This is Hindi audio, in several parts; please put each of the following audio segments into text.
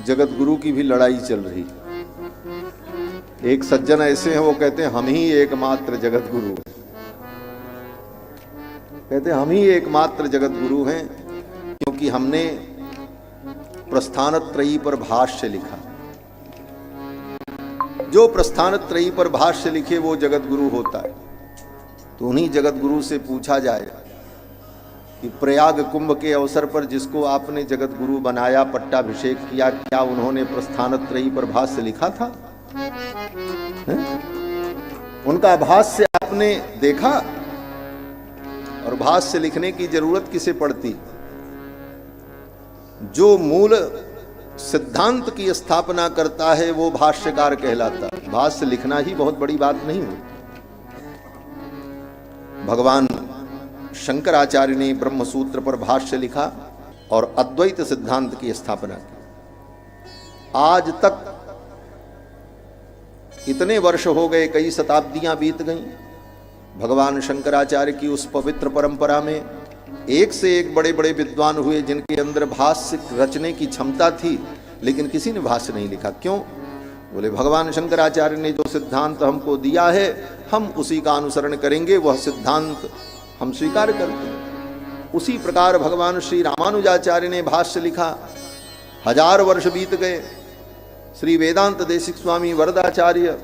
जगत गुरु की भी लड़ाई चल रही। एक सज्जन ऐसे हैं, वो कहते हैं हम ही एकमात्र जगत गुरु हैं। कहते हैं हम ही एकमात्र जगत गुरु हैं क्योंकि हमने प्रस्थानत्रयी पर भाष्य लिखा। जो प्रस्थानत्रयी पर भाष्य लिखे वो जगत गुरु होता है। तो उन्हीं जगत गुरु से पूछा जाए कि प्रयाग कुंभ के अवसर पर जिसको आपने जगत गुरु बनाया, पट्टाभिषेक किया, क्या उन्होंने प्रस्थानत्रयी पर भाष्य लिखा था? उनका भाष्य आपने देखा? और भाष्य लिखने की जरूरत किसे पड़ती? जो मूल सिद्धांत की स्थापना करता है वो भाष्यकार कहलाता है। भाष्य लिखना ही बहुत बड़ी बात नहीं है। भगवान शंकराचार्य ने ब्रह्म सूत्र पर भाष्य लिखा और अद्वैत सिद्धांत की स्थापना की। आज तक इतने वर्ष हो गए, कई शताब्दियां बीत गईं। भगवान शंकराचार्य की उस पवित्र परंपरा में एक से एक बड़े बड़े विद्वान हुए जिनके अंदर भाष्य रचने की क्षमता थी, लेकिन किसी ने भाष्य नहीं लिखा। क्यों? बोले भगवान शंकराचार्य ने जो सिद्धांत हमको दिया है हम उसी का अनुसरण करेंगे, वह सिद्धांत हम स्वीकार करते हैं। उसी प्रकार भगवान श्री रामानुजाचार्य ने भाष्य लिखा। 1000 वर्ष बीत गए। श्री वेदांत देशिक स्वामी वरदाचार्य,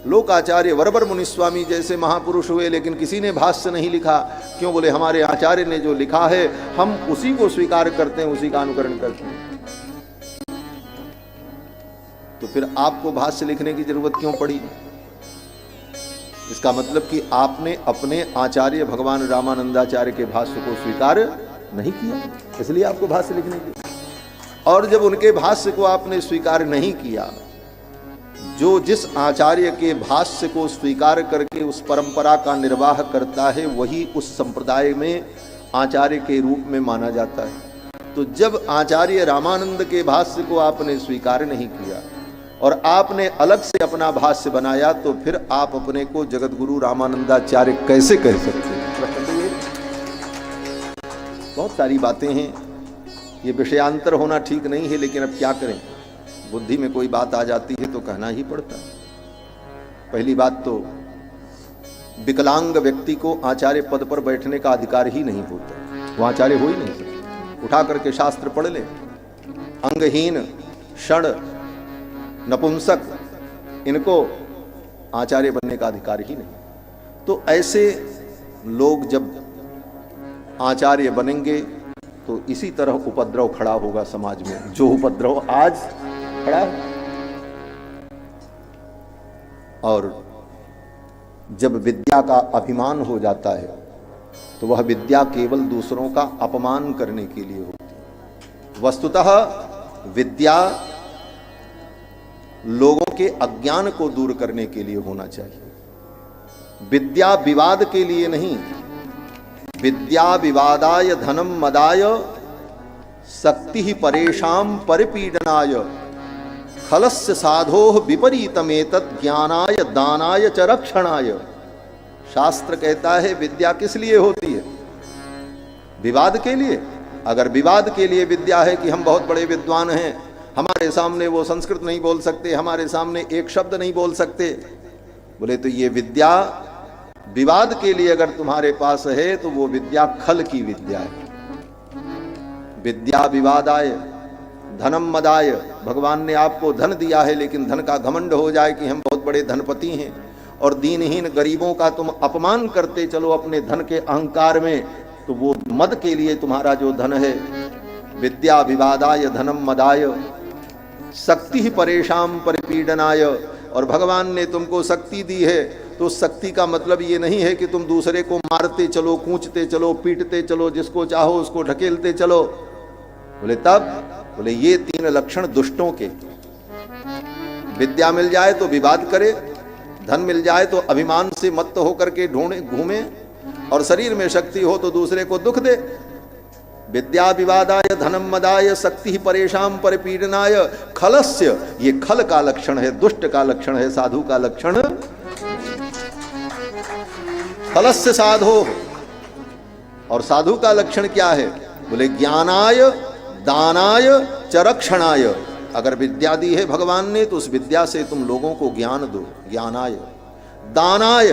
लोकाचार्य वरबर मुनिस्वामी जैसे महापुरुष हुए, लेकिन किसी ने भाष्य नहीं लिखा। क्यों? बोले हमारे आचार्य ने जो लिखा है हम उसी को स्वीकार करते हैं, उसी का अनुकरण करते हैं। तो फिर आपको भाष्य लिखने की जरूरत क्यों पड़ी? इसका मतलब कि आपने अपने आचार्य भगवान रामानंदाचार्य के भाष्य को स्वीकार नहीं किया, इसलिए आपको भाष्य लिखने की। और जब उनके भाष्य को आपने स्वीकार नहीं किया, जो जिस आचार्य के भाष्य को स्वीकार करके उस परंपरा का निर्वाह करता है वही उस संप्रदाय में आचार्य के रूप में माना जाता है। तो जब आचार्य रामानंद के भाष्य को आपने स्वीकार नहीं किया और आपने अलग से अपना भाष्य बनाया, तो फिर आप अपने को जगत गुरु रामानंदाचार्य कैसे कह सकते हैं? बहुत सारी बातें हैं, ये विषयांतर होना ठीक नहीं है, लेकिन अब क्या करें, बुद्धि में कोई बात आ जाती है तो कहना ही पड़ता है। पहली बात तो विकलांग व्यक्ति को आचार्य पद पर बैठने का अधिकार ही नहीं होता, वो आचार्य हो ही नहीं सकता। उठा करके शास्त्र पढ़ ले। अंगहीन, क्षण, नपुंसक, इनको आचार्य बनने का अधिकार ही नहीं। तो ऐसे लोग जब आचार्य बनेंगे तो इसी तरह उपद्रव खड़ा होगा समाज में, जो उपद्रव आज खड़ा है। और जब विद्या का अभिमान हो जाता है तो वह विद्या केवल दूसरों का अपमान करने के लिए होती है। वस्तुतः विद्या लोगों के अज्ञान को दूर करने के लिए होना चाहिए। विद्या विवाद के लिए नहीं। विद्या विवादाय धनम मदाय शक्ति ही परेशान परिपीडनाय खलस्य साधोः विपरीतमेतत् ज्ञानाय दानाय च रक्षणाय। शास्त्र कहता है विद्या किस लिए होती है? विवाद के लिए। अगर विवाद के लिए विद्या है कि हम बहुत बड़े विद्वान हैं, हमारे सामने वो संस्कृत नहीं बोल सकते, हमारे सामने एक शब्द नहीं बोल सकते, बोले तो ये विद्या विवाद के लिए अगर तुम्हारे पास है तो वो विद्या खल की विद्या है। विद्या विवादाय धनम मदाय। भगवान ने आपको धन दिया है, लेकिन धन का घमंड हो जाए कि हम बहुत बड़े धनपति हैं, और दीनहीन गरीबों का तुम अपमान करते चलो अपने धन के अहंकार में, तो वो मद के लिए तुम्हारा जो धन है। विद्या विवादाय धनम मदाय शक्ति ही परेशान परिपीडनाय। और भगवान ने तुमको शक्ति दी है, तो शक्ति का मतलब ये नहीं है कि तुम दूसरे को मारते चलो, कूचते चलो, पीटते चलो, जिसको चाहो उसको ढकेलते चलो। बोले तब? बोले ये 3 लक्षण दुष्टों के। विद्या मिल जाए तो विवाद करे, धन मिल जाए तो अभिमान से मत्त होकर के ढूंढे घूमे, और शरीर में शक्ति हो तो दूसरे को दुख दे। विद्या विवादाय धनम मदाय शक्ति परेशान परिपीडनाय खलस्य। ये खल का लक्षण है, दुष्ट का लक्षण है, साधु का लक्षण। खलस्य साधो। और साधु का लक्षण क्या है? बोले ज्ञानाय दानाय च रक्षणाय। अगर विद्या दी है भगवान ने तो उस विद्या से तुम लोगों को ज्ञान दो, ज्ञानाय। दानाय,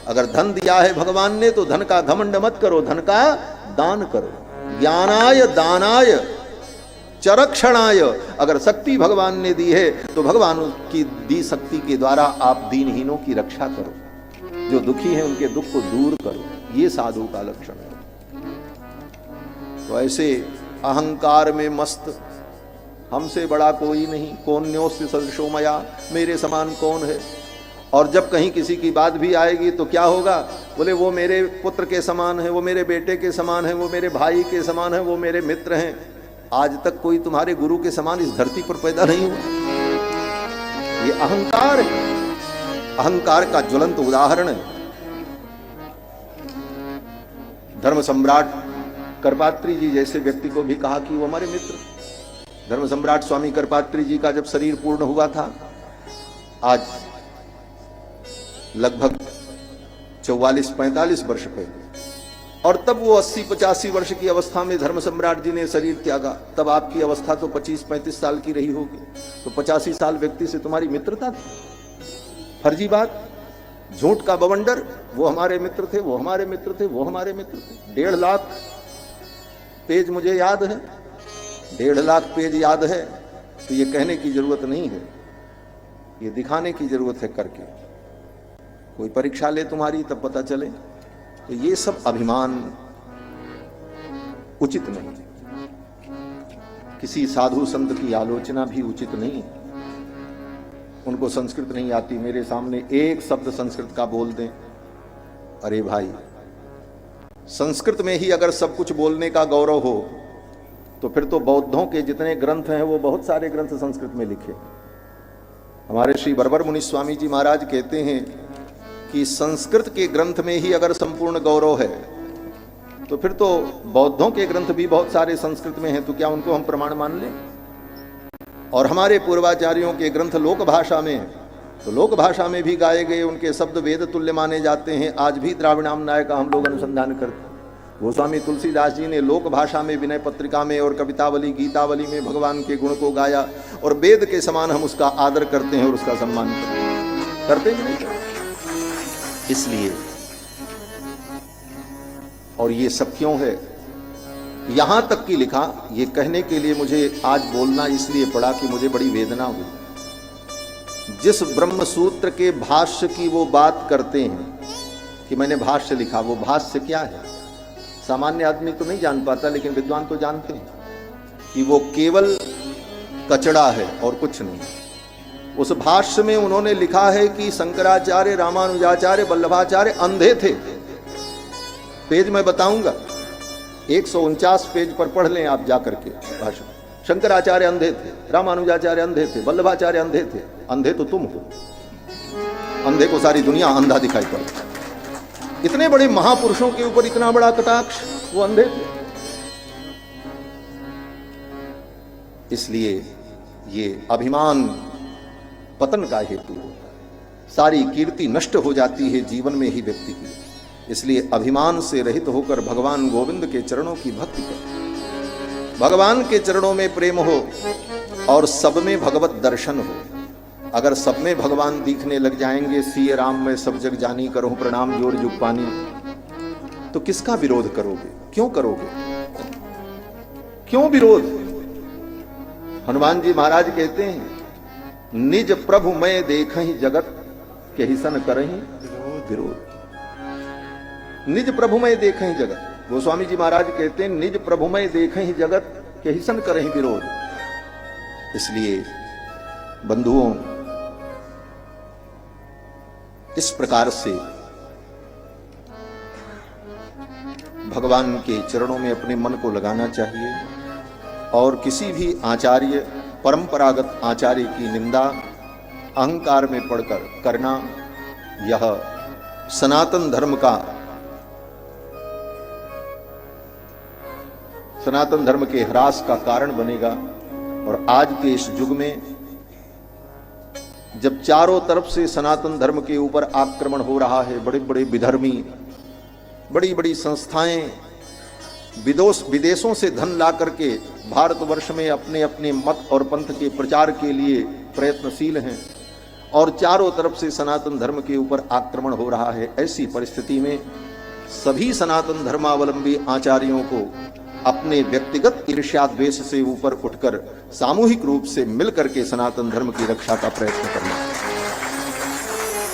अगर धन दिया है भगवान ने तो धन का घमंड मत करो, धन का दान करो। ज्ञानाय दानाय चरक्षणाय, अगर शक्ति भगवान ने दी है तो भगवान की दी शक्ति के द्वारा आप दीनहीनों की रक्षा करो, जो दुखी हैं उनके दुख को दूर करो। ये साधु का लक्षण है। तो ऐसे अहंकार में मस्त, हमसे बड़ा कोई नहीं, कौन न्योस्य सदृशो मया, मेरे समान कौन है। और जब कहीं किसी की बात भी आएगी तो क्या होगा, बोले वो मेरे पुत्र के समान है, वो मेरे बेटे के समान है, वो मेरे भाई के समान है, वो मेरे मित्र हैं। आज तक कोई तुम्हारे गुरु के समान इस धरती पर पैदा नहीं हुआ। ये अहंकार है, अहंकार का ज्वलंत उदाहरण है। धर्म सम्राट करपात्री जी जैसे व्यक्ति को भी कहा कि वो हमारे मित्र। धर्म सम्राट स्वामी करपात्री जी का जब शरीर पूर्ण हुआ था, आज लगभग 44-45 वर्ष पहले, और तब वो 80-85 वर्ष की अवस्था में धर्म सम्राट जी ने शरीर त्यागा। तब आपकी अवस्था तो 25-35 साल की रही होगी, तो 85 साल व्यक्ति से तुम्हारी मित्रता थी। फर्जी बात, झूठ का बवंडर, वो हमारे मित्र थे, वो हमारे मित्र थे, वो हमारे मित्र थे। 1.5 लाख पेज मुझे याद है, 1.5 लाख पेज याद है। तो ये कहने की जरूरत नहीं है, ये दिखाने की जरूरत है करके। कोई परीक्षा ले तुम्हारी तब पता चले। तो ये सब अभिमान उचित नहीं। किसी साधु संत की आलोचना भी उचित नहीं। उनको संस्कृत नहीं आती, मेरे सामने एक शब्द संस्कृत का बोल दें, अरे भाई, संस्कृत में ही अगर सब कुछ बोलने का गौरव हो तो फिर तो बौद्धों के जितने ग्रंथ हैं वो बहुत सारे ग्रंथ संस्कृत में लिखे। हमारे श्री बरबर मुनि स्वामी जी महाराज कहते हैं कि संस्कृत के ग्रंथ में ही अगर संपूर्ण गौरव है तो फिर तो बौद्धों के ग्रंथ भी बहुत सारे संस्कृत में हैं, तो क्या उनको हम प्रमाण मान लें? और हमारे पूर्वाचार्यों के ग्रंथ लोक भाषा में हैं, तो लोक भाषा में भी गाए गए उनके शब्द वेद तुल्य माने जाते हैं। आज भी द्राविणामनाय का हम लोग अनुसंधान करते हैं। गोस्वामी तुलसीदास जी ने लोक भाषा में विनय पत्रिका में और कवितावली गीतावली में भगवान के गुण को गाया, और वेद के समान हम उसका आदर करते हैं और उसका सम्मान करते हैं, नहीं? इसलिए, और ये सब क्यों है? यहां तक कि लिखा, ये कहने के लिए मुझे आज बोलना इसलिए पड़ा कि मुझे बड़ी वेदना हुई। जिस ब्रह्म सूत्र के भाष्य की वो बात करते हैं कि मैंने भाष्य लिखा, वो भाष्य क्या है सामान्य आदमी तो नहीं जान पाता, लेकिन विद्वान तो जानते हैं कि वो केवल कचड़ा है और कुछ नहीं। उस भाष्य में उन्होंने लिखा है कि शंकराचार्य, रामानुजाचार्य, वल्लभाचार्य अंधे थे। पेज मैं बताऊंगा, 149 पेज पर पढ़ लें आप जाकर के भाषण। शंकराचार्य अंधे थे, रामानुजाचार्य अंधे थे, वल्लभाचार्य अंधे थे। अंधे तो तुम हो, अंधे को सारी दुनिया अंधा दिखाई पड़ती। इतने बड़े महापुरुषों के ऊपर इतना बड़ा कटाक्ष, वो अंधे थे। इसलिए ये अभिमान पतन का हेतु होता है। सारी कीर्ति नष्ट हो जाती है जीवन में ही व्यक्ति की। इसलिए अभिमान से रहित होकर भगवान गोविंद के चरणों की भक्ति कर, भगवान के चरणों में प्रेम हो और सब में भगवत दर्शन हो। अगर सब में भगवान दिखने लग जाएंगे, सिय राम में सब जग जानी, करो प्रणाम जोर जुग पानी, तो किसका विरोध करोगे? क्यों करोगे? क्यों विरोध? हनुमान जी महाराज कहते हैं, निज प्रभु मैं देखहि जगत के हिसन करहि विरोध। निज प्रभु में देखहि जगत। गोस्वामी जी महाराज कहते हैं, निज प्रभु में देखहि जगत के हिसन करहि विरोध। इसलिए बंधुओं, इस प्रकार से भगवान के चरणों में अपने मन को लगाना चाहिए और किसी भी आचार्य, परंपरागत आचार्य की निंदा अहंकार में पड़कर करना, यह सनातन धर्म का, सनातन धर्म के ह्रास का कारण बनेगा। और आज के इस युग में जब चारों तरफ से सनातन धर्म के ऊपर आक्रमण हो रहा है, बड़े बड़े विधर्मी, बड़ी बड़ी संस्थाएं विदेशों से धन ला करके भारतवर्ष में अपने अपने मत और पंथ के प्रचार के लिए प्रयत्नशील हैं और चारों तरफ से सनातन धर्म के ऊपर आक्रमण हो रहा है। ऐसी परिस्थिति में सभी सनातन धर्मावलंबी आचार्यों को अपने व्यक्तिगत ईर्ष्या द्वेष से ऊपर उठकर सामूहिक रूप से मिलकर के सनातन धर्म की रक्षा का प्रयत्न करना,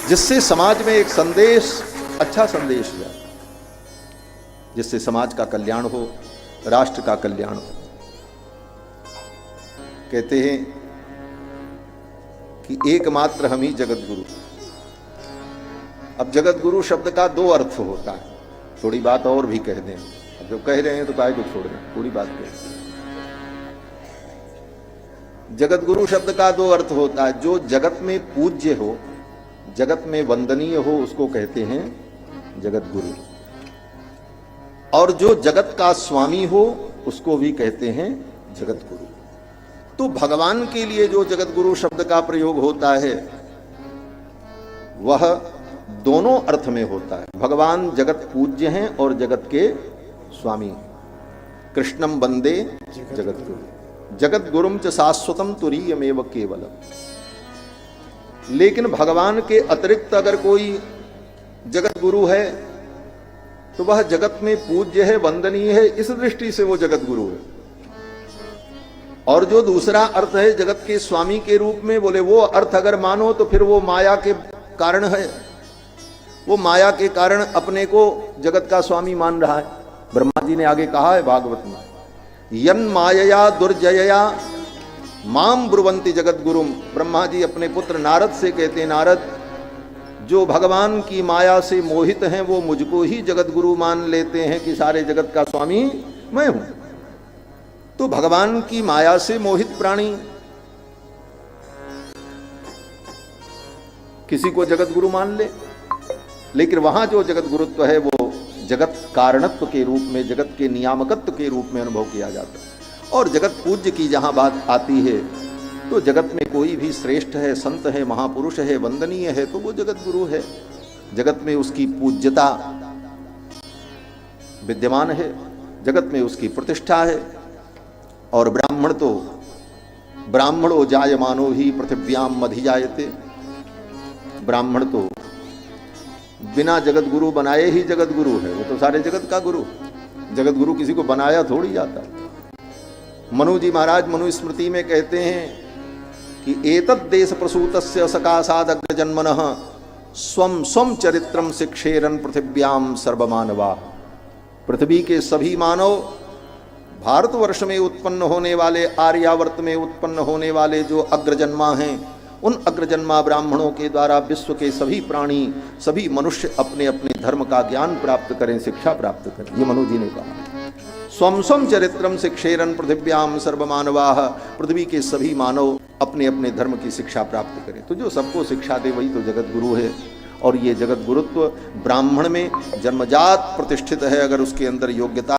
जिससे समाज में एक संदेश, अच्छा संदेश जाए, जिससे समाज का कल्याण हो, राष्ट्र का कल्याण हो। कहते हैं कि एकमात्र हम ही जगत गुरु। अब जगत गुरु शब्द का दो अर्थ होता है। थोड़ी बात और भी कह दें, अब जो कह रहे हैं तो काहे को छोड़ दें, पूरी बात कह। जगत गुरु शब्द का दो अर्थ होता है। जो जगत में पूज्य हो, जगत में वंदनीय हो, उसको कहते हैं जगत गुरु, और जो जगत का स्वामी हो उसको भी कहते हैं जगत गुरु। तो भगवान के लिए जो जगत गुरु शब्द का प्रयोग होता है वह दोनों अर्थ में होता है। भगवान जगत पूज्य हैं और जगत के स्वामी हैं। कृष्णम वंदे जगत गुरु, जगत गुरुम च शाश्वतम तुरीयमेव केवलम। लेकिन भगवान के अतिरिक्त अगर कोई जगत गुरु है तो वह जगत में पूज्य है, वंदनीय है, इस दृष्टि से वो जगत गुरु है। और जो दूसरा अर्थ है जगत के स्वामी के रूप में, बोले वो अर्थ अगर मानो तो फिर वो माया के कारण है। वो माया के कारण अपने को जगत का स्वामी मान रहा है। ब्रह्मा जी ने आगे कहा है भागवत में, यन मायया दुर्जयया माम ब्रुवंति जगत गुरुम। ब्रह्मा जी अपने पुत्र नारद से कहते हैं, नारद, जो भगवान की माया से मोहित हैं वो मुझको ही जगत गुरु मान लेते हैं कि सारे जगत का स्वामी मैं हूं। तो भगवान की माया से मोहित प्राणी किसी को जगत गुरु मान ले, लेकिन वहां जो जगत गुरुत्व है वो जगत कारणत्व के रूप में, जगत के नियामकत्व के रूप में अनुभव किया जाता है। और जगत पूज्य की जहां बात आती है तो जगत में कोई भी श्रेष्ठ है, संत है, महापुरुष है, वंदनीय है तो वो जगत गुरु है। जगत में उसकी पूज्यता विद्यमान है, जगत में उसकी प्रतिष्ठा है। और ब्राह्मण तो ब्राह्मणो जायमानो ही पृथिव्याम अधिजायते। ब्राह्मण तो बिना जगत गुरु बनाए ही जगत गुरु है, वो तो सारे जगत का गुरु। जगत गुरु किसी को बनाया थोड़ी जाता। मनु जी महाराज मनुस्मृति में कहते हैं कि एतद् देश प्रसूतस्य सकाशाद अग्रजन्मनः स्वम स्वम चरित्रम शिक्षेरन पृथिव्याम सर्वमानवा। पृथ्वी के सभी मानव, भारतवर्ष में उत्पन्न होने वाले, आर्यावर्त में उत्पन्न होने वाले जो अग्रजन्मा हैं, उन अग्रजन्मा ब्राह्मणों के द्वारा विश्व के सभी प्राणी, सभी मनुष्य अपने अपने धर्म का ज्ञान प्राप्त करें, शिक्षा प्राप्त करें। ये मनु जी ने कहा, स्वम स्वम चरित्रम शिक्षेरन पृथिव्याम सर्वमानवाः। पृथ्वी के सभी मानव अपने अपने धर्म की शिक्षा प्राप्त करें। तो जो सबको शिक्षा दे वही तो जगत गुरु है। और ये जगत गुरुत्व ब्राह्मण में जन्मजात प्रतिष्ठित है। अगर उसके अंदर योग्यता